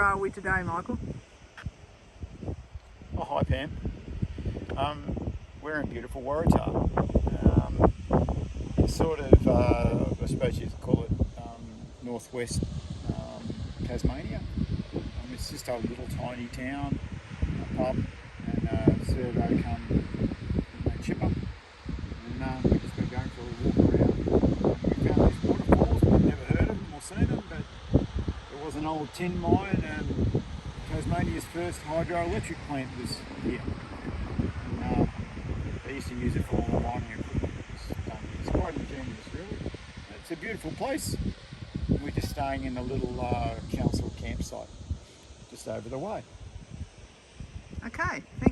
are we today, Michael? Oh, hi Pam. We're in beautiful Waratah. It's sort of, I suppose you'd call it northwest Tasmania. It's just a little tiny town, a pub, and a servo come chipper. And we've just been going for a walk around. We found these waterfalls. We've never heard of them or seen them, but there was an old tin mine, and Tasmania's first hydroelectric plant was here. And they used to use it for all the mining equipment. It's quite ingenious, really. It's a beautiful place. We're just staying in a little council campsite just over the way. Okay, thank you.